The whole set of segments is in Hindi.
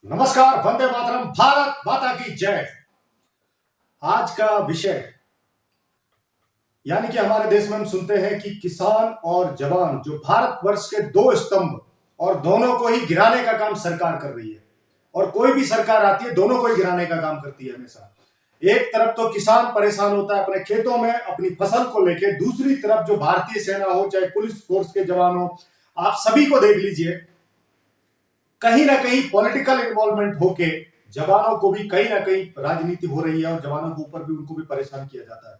नमस्कार, वंदे मातरम, भारत माता की जय। आज का विषय यानी कि हमारे देश में हम सुनते हैं कि किसान और जवान जो भारतवर्ष के दो स्तंभ और दोनों को ही गिराने का काम सरकार कर रही है। और कोई भी सरकार आती है दोनों को ही गिराने का काम करती है हमेशा। एक तरफ तो किसान परेशान होता है अपने खेतों में अपनी फसल को लेकर, दूसरी तरफ जो भारतीय सेना हो चाहे पुलिस फोर्स के जवान हो, आप सभी को देख लीजिए, कहीं ना कहीं पॉलिटिकल इन्वॉल्वमेंट होके जवानों को भी कहीं ना कहीं राजनीति हो रही है और जवानों के ऊपर भी उनको भी परेशान किया जाता है।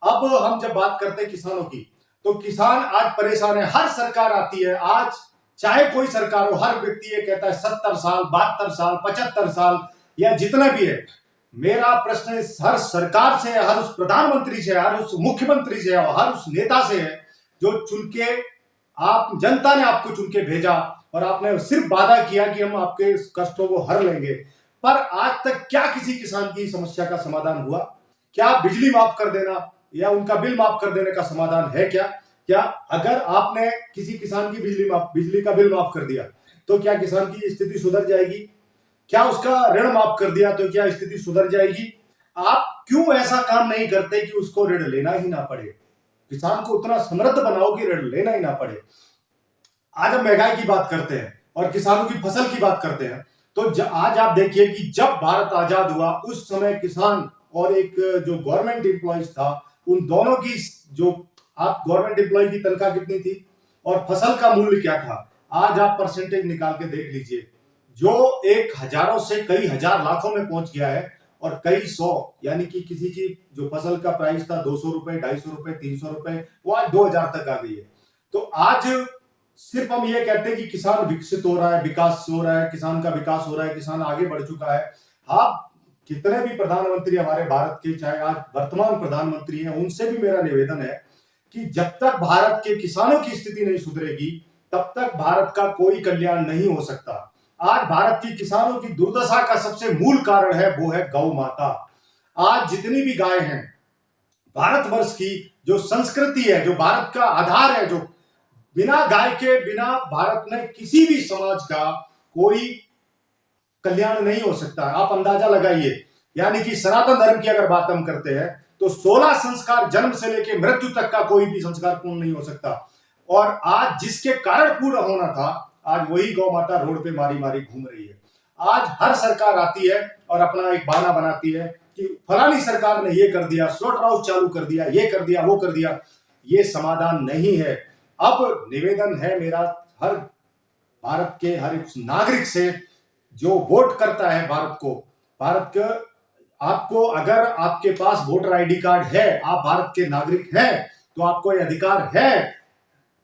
अब हम जब बात करते हैं किसानों की, तो किसान आज परेशान है। हर सरकार आती है, आज चाहे कोई सरकार हो, हर व्यक्ति ये कहता है 70 साल, 72 साल, 75 साल या जितना भी है। मेरा प्रश्न हर सरकार से, हर उस प्रधानमंत्री से, हर उस मुख्यमंत्री से, हर उस नेता से है जो चुन के आप, जनता ने आपको चुन के भेजा और आपने सिर्फ वादा किया कि हम आपके कष्टों को हर लेंगे। पर आज तक क्या किसी किसान की समस्या का समाधान हुआ? क्या बिजली माफ कर देना या उनका बिल माफ कर देने का समाधान है क्या? क्या अगर आपने किसी किसान की बिजली का बिल माफ कर दिया तो क्या किसान की स्थिति सुधर जाएगी? क्या उसका ऋण माफ कर दिया तो क्या स्थिति सुधर जाएगी? आप क्यों ऐसा काम नहीं करते कि उसको ऋण लेना ही ना पड़े, किसान को उतना समृद्ध बनाओ कि ऋण लेना ही ना पड़े। आज हम महंगाई की बात करते हैं और किसानों की फसल की बात करते हैं, तो आज आप देखिए कि जब भारत आजाद हुआ उस समय किसान और एक जो गवर्नमेंट एम्प्लॉइज था, उन दोनों की जो, आप गवर्नमेंट एम्प्लॉय की तनख्वाह कितनी थी और फसल का मूल्य क्या था, आज आप परसेंटेज निकाल के देख लीजिए। जो एक हजारों से कई हजार लाखों में पहुंच गया है और कई सौ, यानी कि किसी की जो फसल का प्राइस था 200 रुपए, 250 रुपए, 300 रुपए, वो आज 2000 तक आ गई है। तो आज सिर्फ हम ये कहते हैं कि किसान विकसित हो रहा है, विकास हो रहा है, किसान का विकास हो रहा है, किसान आगे बढ़ चुका है। हाँ, कितने भी प्रधानमंत्री हमारे भारत के, चाहे आज वर्तमान प्रधानमंत्री हैं, उनसे भी मेरा निवेदन है कि जब तक भारत के किसानों की स्थिति नहीं सुधरेगी तब तक भारत का कोई कल्याण नहीं हो सकता। आज भारत की किसानों की दुर्दशा का सबसे मूल कारण है, वो है गौ माता। आज जितनी भी गाय हैं, भारतवर्ष की जो संस्कृति है, जो भारत का आधार है, जो बिना गाय के बिना भारत में किसी भी समाज का कोई कल्याण नहीं हो सकता। आप अंदाजा लगाइए, यानी कि सनातन धर्म की अगर बात हम करते हैं तो 16 संस्कार जन्म से लेकर मृत्यु तक का कोई भी संस्कार पूर्ण नहीं हो सकता। और आज जिसके कारण पूरा होना था, आज वही गौ माता रोड पे मारी मारी घूम रही है। आज हर सरकार आती है और अपना एक बहाना बनाती है कि फलानी सरकार ने ये कर दिया, स्लॉटर हाउस चालू कर दिया, ये कर दिया, वो कर दिया। ये समाधान नहीं है। अब निवेदन है मेरा हर भारत के हर एक नागरिक से जो वोट करता है भारत को, भारत के, आपको अगर आपके पास वोटर आईडी कार्ड है, आप भारत के नागरिक हैं, तो आपको यह अधिकार है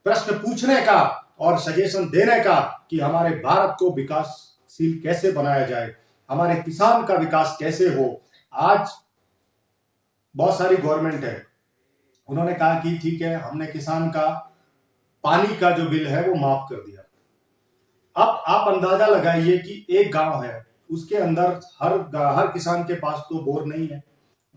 प्रश्न पूछने का और सजेशन देने का कि हमारे भारत को विकासशील कैसे बनाया जाए, हमारे किसान का विकास कैसे हो। आज बहुत सारी गवर्नमेंट है, उन्होंने कहा कि ठीक है, हमने किसान का पानी का जो बिल है वो माफ कर दिया। अब आप अंदाजा लगाइए कि एक गांव है, उसके अंदर हर किसान के पास तो बोर नहीं है,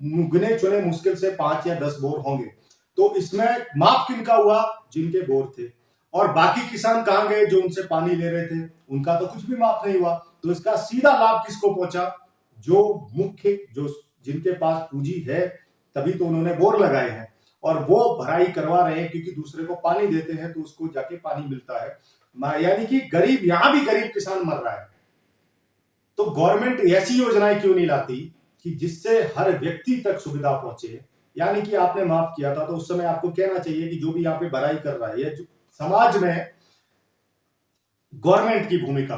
गिने चुने मुश्किल से 5 या 10 बोर होंगे। तो इसमें माफ किनका हुआ? जिनके बोर थे। और बाकी किसान कहां गए जो उनसे पानी ले रहे थे? उनका तो कुछ भी माफ नहीं हुआ। तो इसका सीधा लाभ किसको पहुंचा? जो मुख्य, जो जिनके पास पूंजी है, तभी तो उन्होंने बोर लगाए हैं और वो भराई करवा रहे हैं, क्योंकि दूसरे को पानी देते हैं तो उसको जाके पानी मिलता है। यानी कि गरीब, यहां भी गरीब किसान मर रहा है। तो गवर्नमेंट ऐसी योजनाएं क्यों नहीं लाती कि जिससे हर व्यक्ति तक सुविधा पहुंचे? यानी कि आपने माफ किया था तो उस समय आपको कहना चाहिए कि जो भी यहाँ पे भराई कर रहा है, या समाज में गवर्नमेंट की भूमिका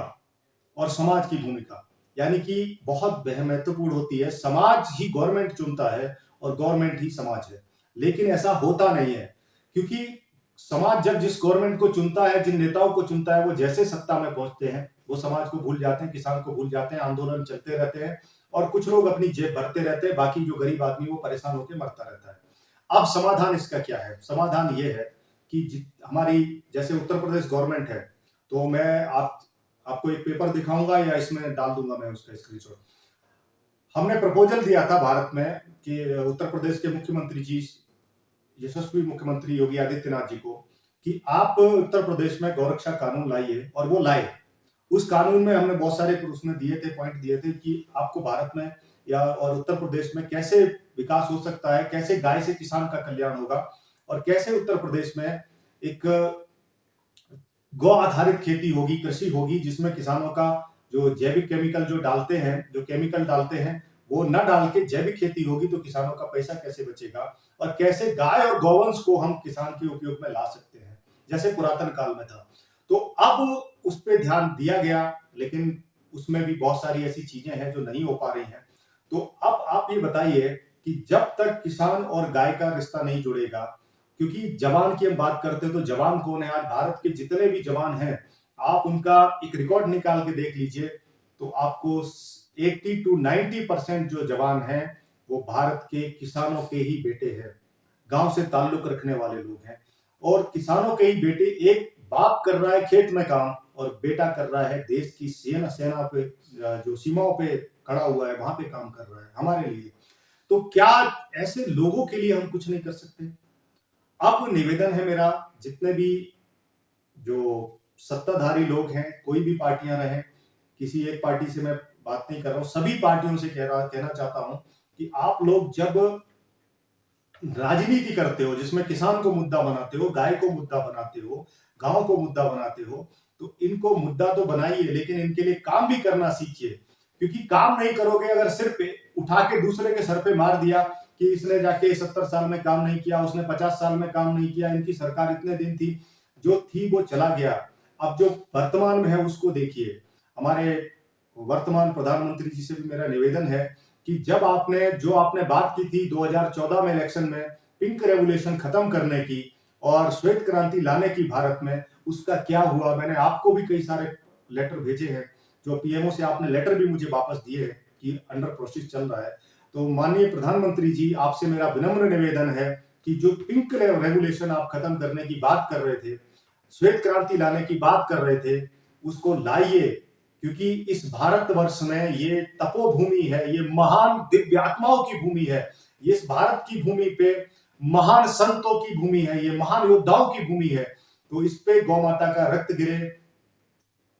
और समाज की भूमिका यानी कि बहुत महत्वपूर्ण होती है। समाज ही गवर्नमेंट चुनता है और गवर्नमेंट ही समाज है, लेकिन ऐसा होता नहीं है, क्योंकि समाज जब जिस गवर्नमेंट को चुनता है, जिन नेताओं को चुनता है, वो जैसे सत्ता में पहुंचते हैं वो समाज को भूल जाते हैं, किसान को भूल जाते हैं, आंदोलन चलते रहते हैं और कुछ लोग अपनी जेब भरते रहते हैं, बाकी जो गरीब आदमी वो परेशान होकर मरता रहता है। अब समाधान इसका क्या है? समाधान ये है कि हमारी जैसे उत्तर प्रदेश गवर्नमेंट है, तो मैं आपको एक पेपर दिखाऊंगा या इसमें डाल दूंगा मैं उसका स्क्रीनशॉट। हमने प्रपोजल दिया था भारत में कि उत्तर प्रदेश के मुख्यमंत्री जी, यशस्वी मुख्यमंत्री योगी आदित्यनाथ जी को, कि आप उत्तर प्रदेश में गौरक्षा कानून लाइए, और वो लाए। उस कानून में हमने बहुत सारे उसमें दिए थे, पॉइंट दिए थे कि आपको भारत में या और उत्तर प्रदेश में कैसे विकास हो सकता है, कैसे गाय से किसान का कल्याण होगा और कैसे उत्तर प्रदेश में एक गौ आधारित खेती होगी, कृषि होगी, जिसमें किसानों का जो जैविक केमिकल जो डालते हैं, जो केमिकल डालते हैं, वो न डाल के जैविक खेती होगी, तो किसानों का पैसा कैसे बचेगा और कैसे गाय और गौवंश को हम किसान के उपयोग में ला सकते हैं, जैसे पुरातन काल में था। तो अब उस पे ध्यान दिया गया, लेकिन उसमें भी बहुत सारी ऐसी चीजें हैं जो नहीं हो पा रही हैं। तो अब आप ये बताइए कि जब तक किसान और गाय का रिश्ता नहीं जुड़ेगा, क्योंकि जवान की हम बात करते हैं, तो जवान कौन है? आज भारत के जितने भी जवान हैं, आप उनका एक रिकॉर्ड निकाल के देख लीजिए, तो आपको 80 to 90% जो जवान हैं, वो भारत के किसानों के ही बेटे हैं, गांव से ताल्लुक रखने वाले लोग हैं। और किसानों के ही बेटे, एक बाप कर रहा है खेत में काम और बेटा कर रहा है देश की सेना पे, जो सीमाओं पे खड़ा हुआ है, वहां पे काम कर रहा है हमारे लिए। तो क्या ऐसे लोगों के लिए हम कुछ नहीं कर सकते? अब निवेदन है मेरा, जितने भी जो सत्ताधारी लोग हैं, कोई भी पार्टियां रहें, किसी एक पार्टी से मैं बात नहीं कर रहा हूं, सभी पार्टियों से कहना चाहता हूं कि आप लोग जब राजनीति करते हो, जिसमें किसान को मुद्दा बनाते हो, गाय को मुद्दा बनाते हो, गांव को मुद्दा बनाते हो, तो इनको मुद्दा तो बनाइए, लेकिन इनके लिए काम भी करना सीखिए। क्योंकि काम नहीं करोगे, अगर सिर पे उठा के दूसरे के सर पे मार दिया कि इसने जाके 70 साल में काम नहीं किया, उसने 50 साल में काम नहीं किया, इनकी सरकार इतने दिन थी, जो थी वो चला गया। अब जो वर्तमान में है उसको देखिए। हमारे वर्तमान प्रधानमंत्री जी से भी मेरा निवेदन है कि जब आपने बात की थी 2014 में इलेक्शन में पिंक रेवोल्यूशन खत्म करने की और श्वेत क्रांति लाने की भारत में, उसका क्या हुआ? मैंने आपको भी कई सारे लेटर भेजे हैं, जो पीएमओ से आपने लेटर भी मुझे वापस दिए हैं कि अंडर प्रोसेस चल रहा है। तो माननीय प्रधानमंत्री जी, आपसे मेरा विनम्र निवेदन है कि जो पिंक रेवोल्यूशन आप खत्म करने की बात कर रहे थे, श्वेत क्रांति लाने की बात कर रहे थे, उसको लाइए। क्योंकि इस भारतवर्ष में ये तपोभूमि है, ये महान दिव्यात्माओं की भूमि है, ये इस भारत की भूमि पे महान संतों की भूमि है, ये महान योद्धाओं की भूमि है। तो इस पे गौ माता का रक्त गिरे,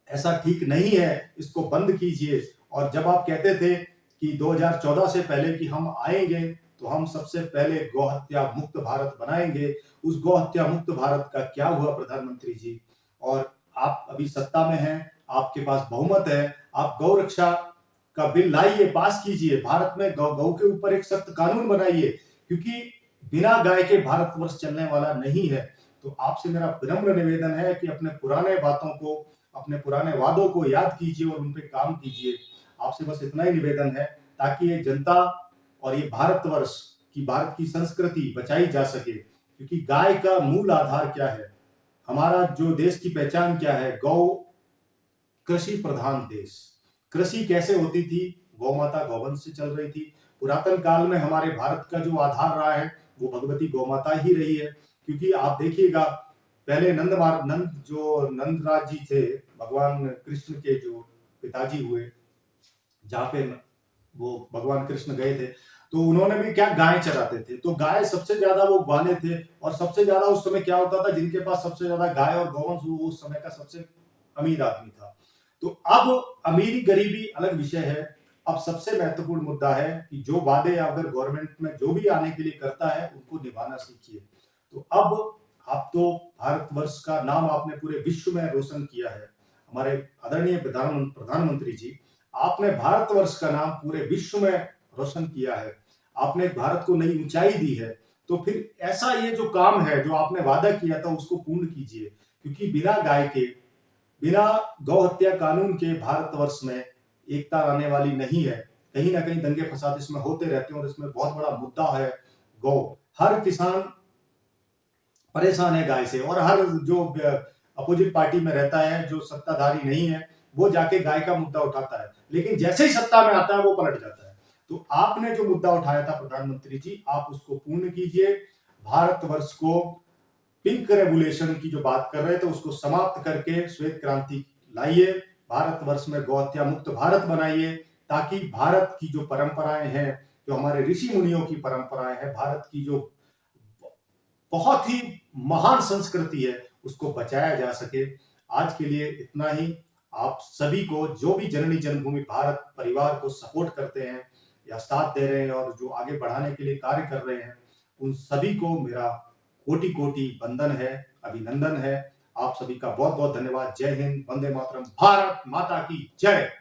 ऐसा ठीक नहीं है, इसको बंद कीजिए। और जब आप कहते थे कि 2014 से पहले कि हम आएंगे, तो हम सबसे पहले गौहत्या मुक्त भारत बनाएंगे, उस गौहत्या मुक्त भारत का क्या हुआ प्रधानमंत्री जी? और आप अभी सत्ता में हैं, आपके पास बहुमत है, आप गौ रक्षा का बिल लाइए, पास कीजिए, भारत में गौ के ऊपर एक सख्त कानून बनाइए, क्योंकि बिना गाय के भारतवर्ष चलने वाला नहीं है। तो आपसे मेरा विनम्र निवेदन है कि अपने पुराने बातों को, अपने पुराने वादों को याद कीजिए और उन पे काम कीजिए। आपसे बस इतना ही निवेदन है, ताकि ये जनता और ये भारतवर्ष की, भारत की संस्कृति बचाई जा सके। क्योंकि गाय का मूल आधार क्या है, हमारा जो देश की पहचान क्या है? गौ, कृषि प्रधान देश। कृषि कैसे होती थी? गौ माता गौवंश से चल रही थी। पुरातन काल में हमारे भारत का जो आधार रहा है, वो भगवती गौ माता ही रही है। क्योंकि आप देखिएगा, पहले नंदराज जी थे, भगवान कृष्ण के जो पिताजी हुए, जहाँ पे वो भगवान कृष्ण गए थे, तो उन्होंने भी क्या, गाय चराते थे। तो गाय सबसे ज्यादा वो ग्वाले थे, और सबसे ज्यादा उस समय क्या होता था, जिनके पास सबसे ज्यादा गाय और गौवंश, वो उस समय का सबसे अमीर आदमी था। तो अब अमीरी गरीबी अलग विषय है। अब सबसे महत्वपूर्ण मुद्दा है कि जो वादे अगर गवर्नमेंट में जो भी आने के लिए करता है, उनको निभाना सीखिए। तो अब आप तो भारतवर्ष का नाम आपने पूरे विश्व में रोशन किया है, हमारे आदरणीय प्रधानमंत्री जी, आपने भारतवर्ष का नाम पूरे विश्व में रोशन किया है, आपने भारत को नई ऊंचाई दी है। तो फिर ऐसा ये जो काम है, जो आपने वादा किया था, उसको पूर्ण कीजिए। क्योंकि बिना गाय के, बिना गौ हत्या कानून के भारतवर्ष में एकता आने वाली नहीं है। कहीं ना कहीं दंगे फसाद इसमें होते रहते हैं, और इसमें बहुत बड़ा मुद्दा है गौ। हर किसान परेशान है गाय से, और हर जो अपोजिट पार्टी में रहता है, जो सत्ताधारी नहीं है, वो जाके गाय का मुद्दा उठाता है, लेकिन जैसे ही सत्ता में आता है वो पलट जाता है। तो आपने जो मुद्दा उठाया था प्रधानमंत्री जी, आप उसको पूर्ण कीजिए। भारतवर्ष को पिंक रेवोल्यूशन की जो बात कर रहे थे, उसको समाप्त करके श्वेत क्रांति लाइए, भारतवर्ष में गौ हत्या मुक्त भारत बनाइए, ताकि भारत की जो परंपराएं हैं, जो हमारे ऋषि मुनियों की परंपराएं हैं, भारत की जो बहुत ही महान संस्कृति है, उसको बचाया जा सके। आज के लिए इतना ही। आप सभी को, जो भी जननी जन्मभूमि भारत परिवार को सपोर्ट करते हैं या साथ दे रहे हैं और जो आगे बढ़ाने के लिए कार्य कर रहे हैं, उन सभी को मेरा कोटि कोटि वंदन है, अभिनंदन है। आप सभी का बहुत बहुत धन्यवाद। जय हिंद, वंदे मातरम, भारत माता की जय।